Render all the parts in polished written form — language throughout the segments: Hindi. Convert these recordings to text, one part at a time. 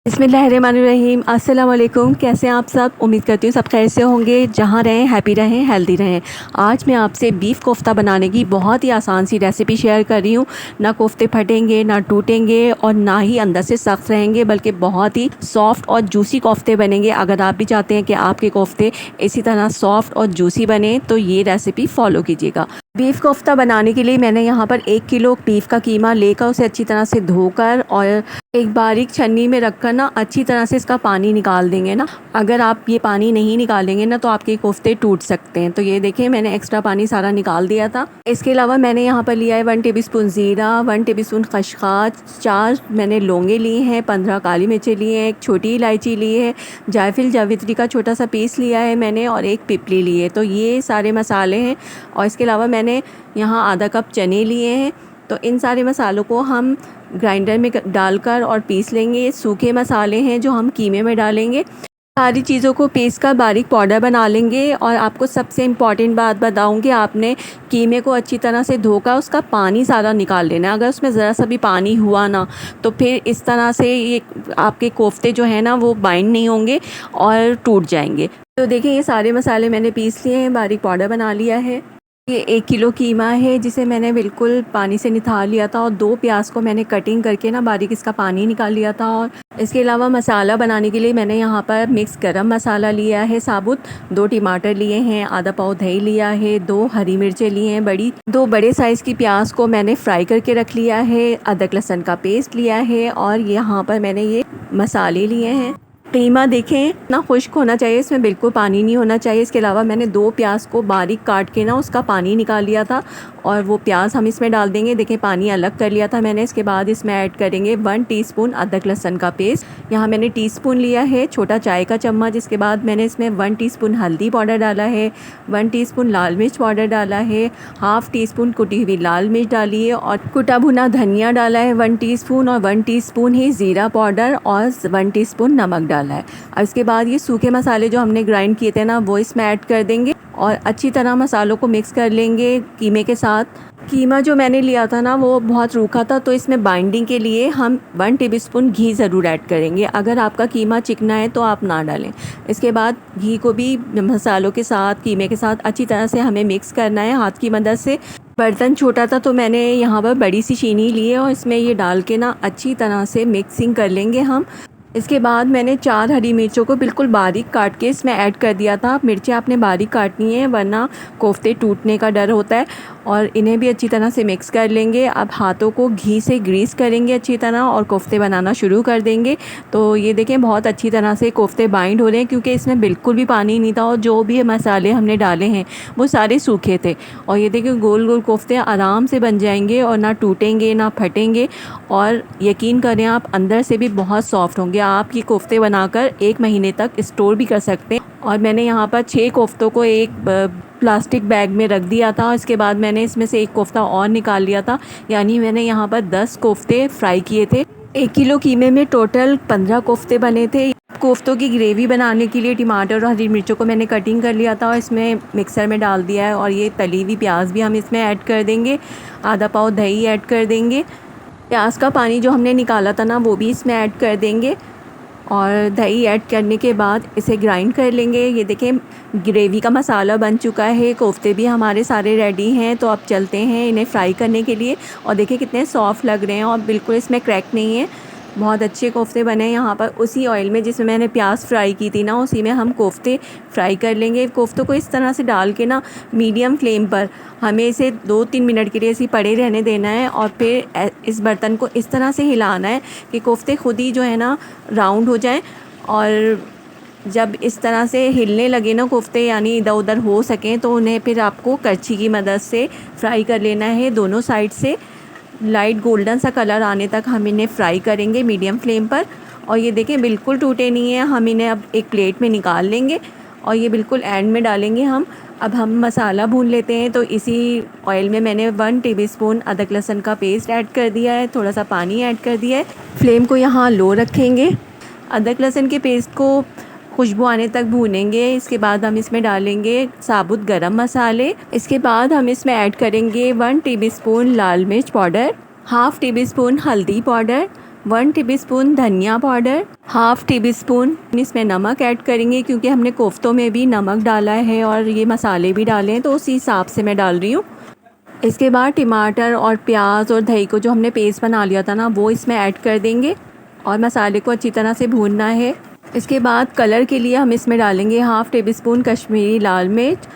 बिस्मिल्लाहिर्रहमानिर्रहीम। अस्सलाम वालेकुम। कैसे हैं आप सब? उम्मीद करती हूँ सब खैर से होंगे। जहाँ रहें हैप्पी रहें, हेल्दी रहें। आज मैं आपसे बीफ़ कोफ्ता बनाने की बहुत ही आसान सी रेसिपी शेयर कर रही हूँ। ना कोफ्ते फटेंगे, ना टूटेंगे और ना ही अंदर से सख्त रहेंगे, बल्कि बहुत ही सॉफ़्ट और जूसी कोफ्ते बनेंगे। अगर आप भी चाहते हैं कि आपके कोफ्ते इसी तरह सॉफ़्ट और जूसी बने तो ये रेसिपी फ़ॉलो कीजिएगा। बीफ़ कोफ्ता बनाने के लिए मैंने यहाँ पर 1 किलो बीफ़ का कीमा लेकर उसे अच्छी तरह से धोकर और एक बारीक छन्नी में रखकर ना अच्छी तरह से इसका पानी निकाल देंगे ना। अगर आप ये पानी नहीं निकालेंगे ना तो आपके कोफ्ते टूट सकते हैं। तो ये देखिए मैंने एक्स्ट्रा पानी सारा निकाल दिया था। इसके अलावा मैंने यहाँ पर लिया है 1 टेबलस्पून ज़ीरा, 1 टेबलस्पून खसखस, 4 मैंने लौंगे लिए हैं, 15 काली मिर्चें लिए हैं, एक छोटी इलायची ली है, जायफल जावित्री का छोटा सा पीस लिया है मैंने और एक पिपली ली है। तो ये सारे मसाले हैं। और इसके अलावा मैंने यहाँ आधा कप चने लिए हैं। तो इन सारे मसालों को हम ग्राइंडर में डालकर और पीस लेंगे। ये सूखे मसाले हैं जो हम कीमे में डालेंगे। सारी चीज़ों को पीस कर बारीक पाउडर बना लेंगे। और आपको सबसे इम्पॉर्टेंट बात बताऊंगी, आपने कीमे को अच्छी तरह से धोकर उसका पानी सारा निकाल लेना है। अगर उसमें ज़रा सा भी पानी हुआ ना तो फिर इस तरह से ये आपके कोफ्ते जो है ना वो बाइंड नहीं होंगे और टूट जाएंगे। तो देखिए ये सारे मसाले मैंने पीस लिए हैं, बारीक पाउडर बना लिया है। ये 1 किलो कीमा है जिसे मैंने बिल्कुल पानी से निथाल लिया था और 2 प्याज को मैंने कटिंग करके ना बारीक इसका पानी निकाल लिया था। और इसके अलावा मसाला बनाने के लिए मैंने यहाँ पर मिक्स गरम मसाला लिया है साबुत, 2 टमाटर लिए हैं, आधा पाव दही लिया है, 2 हरी मिर्चें ली हैं बड़ी, 2 बड़े साइज़ की प्याज को मैंने फ्राई करके रख लिया है, अदरक लहसुन का पेस्ट लिया है और यहाँ पर मैंने ये मसाले लिए हैं। कीमा देखें ना खुश्क होना चाहिए, इसमें बिल्कुल पानी नहीं होना चाहिए। इसके अलावा मैंने 2 प्याज को बारीक काट के ना उसका पानी निकाल लिया था और वो प्याज हम इसमें डाल देंगे। देखें पानी अलग कर लिया था मैंने। इसके बाद इसमें ऐड करेंगे 1 टीस्पून अदरक लहसुन का पेस्ट। यहाँ मैंने टीस्पून लिया है, छोटा चाय का चम्मच। इसके बाद मैंने इसमें 1 टीस्पून हल्दी पाउडर डाला है, 1 टीस्पून लाल मिर्च पाउडर डाला है, हाफ़ टीस्पून कुटी हुई लाल मिर्च डाली है और कुटा भुना धनिया डाला है 1 टीस्पून और 1 टीस्पून ही ज़ीरा पाउडर और 1 टीस्पून नमक डाला है। अब इसके बाद ये सूखे मसाले जो हमने ग्राइंड किए थे ना वो इसमें ऐड कर देंगे और अच्छी तरह मसालों को मिक्स कर लेंगे कीमे के साथ। कीमा जो मैंने लिया था ना वो बहुत रूखा था, तो इसमें बाइंडिंग के लिए हम 1 टेबलस्पून घी ज़रूर ऐड करेंगे। अगर आपका कीमा चिकना है तो आप ना डालें। इसके बाद घी को भी मसालों के साथ कीमे के साथ अच्छी तरह से हमें मिक्स करना है हाथ की मदद से। बर्तन छोटा था तो मैंने यहाँ पर बड़ी सी चीनी ली है और इसमें ये डाल के ना अच्छी तरह से मिक्सिंग कर लेंगे हम। इसके बाद मैंने 4 हरी मिर्चों को बिल्कुल बारीक काट के इसमें ऐड कर दिया था। मिर्चें आपने बारीक काटनी है वरना कोफ्ते टूटने का डर होता है। और इन्हें भी अच्छी तरह से मिक्स कर लेंगे। अब हाथों को घी से ग्रीस करेंगे अच्छी तरह और कोफ्ते बनाना शुरू कर देंगे। तो ये देखें बहुत अच्छी तरह से कोफ्ते बाइंड हो रहे हैं क्योंकि इसमें बिल्कुल भी पानी नहीं था और जो भी मसाले हमने डाले हैं वो सारे सूखे थे। और ये देखें गोल गोल कोफ्ते आराम से बन जाएंगे और ना टूटेंगे ना फटेंगे और यकीन करें आप अंदर से भी बहुत सॉफ्ट होंगे। आप ये कोफ्ते बनाकर 1 महीने तक स्टोर भी कर सकते हैं। और मैंने यहाँ पर 6 कोफ्तों को एक प्लास्टिक बैग में रख दिया था। इसके बाद मैंने इसमें से 1 कोफ्ता और निकाल लिया था, यानी मैंने यहाँ पर 10 कोफ्ते फ्राई किए थे। 1 किलो कीमे में टोटल 15 कोफ्ते बने थे। कोफ्तों की ग्रेवी बनाने के लिए टमाटर और हरी मिर्चों को मैंने कटिंग कर लिया था और इसमें मिक्सर में डाल दिया है। और ये तली हुई प्याज भी हम इसमें ऐड कर देंगे, आधा पाव दही ऐड कर देंगे, प्याज का पानी जो हमने निकाला था ना वो भी इसमें ऐड कर देंगे और दही ऐड करने के बाद इसे ग्राइंड कर लेंगे। ये देखें ग्रेवी का मसाला बन चुका है, कोफ्ते भी हमारे सारे रेडी हैं। तो अब चलते हैं इन्हें फ्राई करने के लिए। और देखिए कितने सॉफ्ट लग रहे हैं और बिल्कुल इसमें क्रैक नहीं है, बहुत अच्छे कोफ्ते बने हैं। यहाँ पर उसी ऑयल में जिसमें मैंने प्याज फ्राई की थी ना उसी में हम कोफ्ते फ्राई कर लेंगे। कोफ्तों को इस तरह से डाल के ना मीडियम फ्लेम पर हमें इसे 2-3 मिनट के लिए ऐसे पड़े रहने देना है और फिर इस बर्तन को इस तरह से हिलाना है कि कोफ्ते खुद ही जो है ना राउंड हो जाएं। और जब इस तरह से हिलने लगे ना कोफ्ते यानी इधर उधर हो सकें तो उन्हें फिर आपको करछी की मदद से फ्राई कर लेना है। दोनों साइड से लाइट गोल्डन सा कलर आने तक हम इन्हें फ्राई करेंगे मीडियम फ्लेम पर। और ये देखें बिल्कुल टूटे नहीं हैं। हम इन्हें अब एक प्लेट में निकाल लेंगे और ये बिल्कुल एंड में डालेंगे हम। अब हम मसाला भून लेते हैं। तो इसी ऑयल में मैंने 1 टेबलस्पून अदरक लहसुन का पेस्ट ऐड कर दिया है, थोड़ा सा पानी ऐड कर दिया है। फ्लेम को यहाँ लो रखेंगे। अदरक लहसुन के पेस्ट को खुशबू आने तक भूनेंगे। इसके बाद हम इसमें डालेंगे साबुत गरम मसाले। इसके बाद हम इसमें ऐड करेंगे 1 टेबलस्पून लाल मिर्च पाउडर, हाफ़ टेबलस्पून हल्दी पाउडर, 1 टीस्पून धनिया पाउडर, हाफ़ टी स्पून इसमें नमक ऐड करेंगे क्योंकि हमने कोफ्तों में भी नमक डाला है और ये मसाले भी डाले हैं, तो उसी हिसाब से मैं डाल रही हूँ। इसके बाद टमाटर और प्याज और दही को जो हमने पेस्ट बना लिया था ना, वो इसमें ऐड कर देंगे और मसाले को अच्छी तरह से भूनना है। इसके बाद कलर के लिए हम इसमें डालेंगे हाफ़ टी-स्पून कश्मीरी लाल मिर्च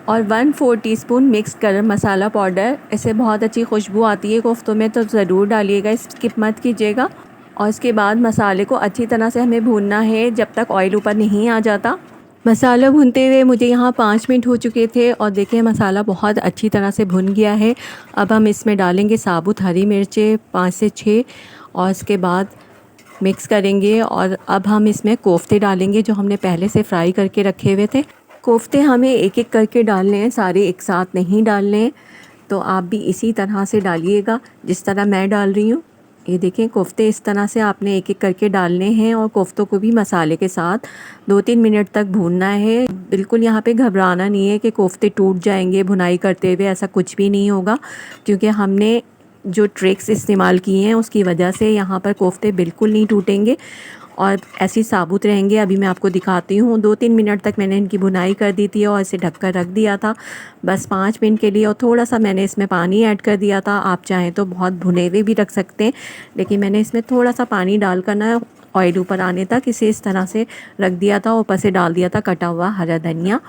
और 1/4 टीस्पून मिक्स गरम मसाला पाउडर। इससे बहुत अच्छी खुशबू आती है कोफ्तों में, तो ज़रूर डालिएगा, स्किप मत कीजिएगा। और इसके बाद मसाले को अच्छी तरह से हमें भूनना है जब तक ऑयल ऊपर नहीं आ जाता। मसाला भूनते हुए मुझे यहाँ 5 मिनट हो चुके थे और देखिए मसाला बहुत अच्छी तरह से भुन गया है। अब हम इसमें डालेंगे साबुत हरी मिर्चें 5 से 6 और इसके बाद मिक्स करेंगे। और अब हम इसमें कोफ्ते डालेंगे जो हमने पहले से फ्राई करके रखे हुए थे। कोफ्ते हमें एक एक करके डालने हैं, सारे एक साथ नहीं डालने हैं, तो आप भी इसी तरह से डालिएगा जिस तरह मैं डाल रही हूँ। ये देखें कोफ्ते इस तरह से आपने एक एक करके डालने हैं और कोफ्तों को भी मसाले के साथ 2-3 मिनट तक भूनना है। बिल्कुल यहाँ पे घबराना नहीं है कि कोफ्ते टूट जाएंगे भुनाई करते हुए, ऐसा कुछ भी नहीं होगा, क्योंकि हमने जो ट्रिक्स इस्तेमाल किए हैं उसकी वजह से यहाँ पर कोफ्ते बिल्कुल नहीं टूटेंगे और ऐसी साबुत रहेंगे। अभी मैं आपको दिखाती हूँ, 2-3 मिनट तक मैंने इनकी भुनाई कर दी थी और इसे ढककर रख दिया था बस 5 मिनट के लिए, और थोड़ा सा मैंने इसमें पानी ऐड कर दिया था। आप चाहें तो बहुत भुने हुए भी रख सकते हैं, लेकिन मैंने इसमें थोड़ा सा पानी डालकर ना ऑयल ऊपर आने तक इसे इस तरह से रख दिया था। ऊपर से डाल दिया था कटा हुआ हरा धनिया।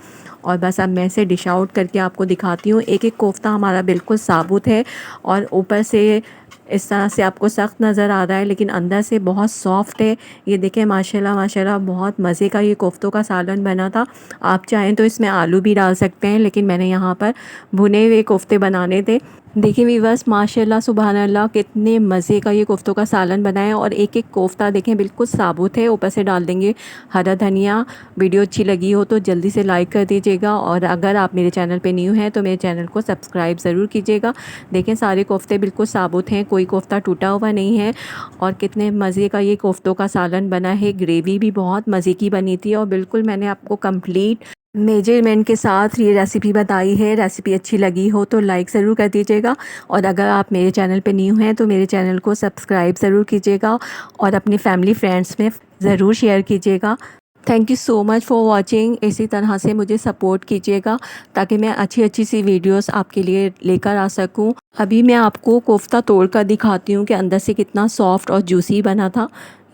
और बस अब मैं इसे डिश आउट करके आपको दिखाती हूँ। एक एक कोफ्ता हमारा बिल्कुल साबुत है और ऊपर से इस तरह से आपको सख्त नज़र आ रहा है, लेकिन अंदर से बहुत सॉफ्ट है। ये देखें माशाल्लाह माशाल्लाह, बहुत मज़े का ये कोफ्तों का सालन बना था। आप चाहें तो इसमें आलू भी डाल सकते हैं, लेकिन मैंने यहाँ पर भुने हुए कोफ्ते बनाने थे। देखिए वीवर्स माशाल्लाह सुभान अल्लाह, कितने मज़े का ये कोफ्तों का सालन बना है। और एक एक कोफ्ता देखें बिल्कुल साबुत है। ऊपर से डाल देंगे हरा धनिया। वीडियो अच्छी लगी हो तो जल्दी से लाइक कर दीजिएगा, और अगर आप मेरे चैनल पे न्यू हैं तो मेरे चैनल को सब्सक्राइब ज़रूर कीजिएगा। देखें सारे कोफ्ते बिल्कुल साबुत हैं, कोई कोफ्ता टूटा हुआ नहीं है। और कितने मज़े का ये कोफ्तों का सालन बना है। ग्रेवी भी बहुत मज़े की बनी थी और बिल्कुल मैंने आपको कंप्लीट मेजरमेंट के साथ ये रेसिपी बताई है। रेसिपी अच्छी लगी हो तो लाइक ज़रूर कर दीजिएगा, और अगर आप मेरे चैनल पे न्यू हैं तो मेरे चैनल को सब्सक्राइब ज़रूर कीजिएगा और अपनी फैमिली फ्रेंड्स में ज़रूर शेयर कीजिएगा। Thank you so much for watching. इसी तरह से मुझे सपोर्ट कीजिएगा ताकि मैं अच्छी अच्छी सी वीडियोस आपके लिए लेकर आ सकूं। अभी मैं आपको कोफ्ता तोड़ कर दिखाती हूँ कि अंदर से कितना सॉफ्ट और जूसी बना था।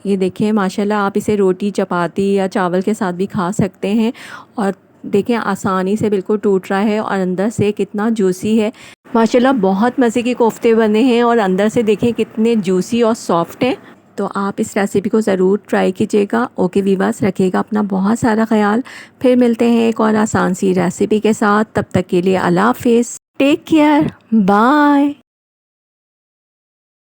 ये देखें माशाल्लाह, आप इसे रोटी चपाती या चावल के साथ भी खा सकते हैं। और देखें आसानी से बिल्कुल टूट रहा है और अंदर से कितना जूसी है। माशाल्लाह बहुत मज़े के कोफ्ते बने हैं और अंदर से देखें कितने जूसी और सॉफ्ट हैं। तो आप इस रेसिपी को ज़रूर ट्राई कीजिएगा। ओके वीवर्स, रखिएगा अपना बहुत सारा ख्याल। फिर मिलते हैं एक और आसान सी रेसिपी के साथ। तब तक के लिए अल्लाह हाफिज़, टेक केयर, बाय।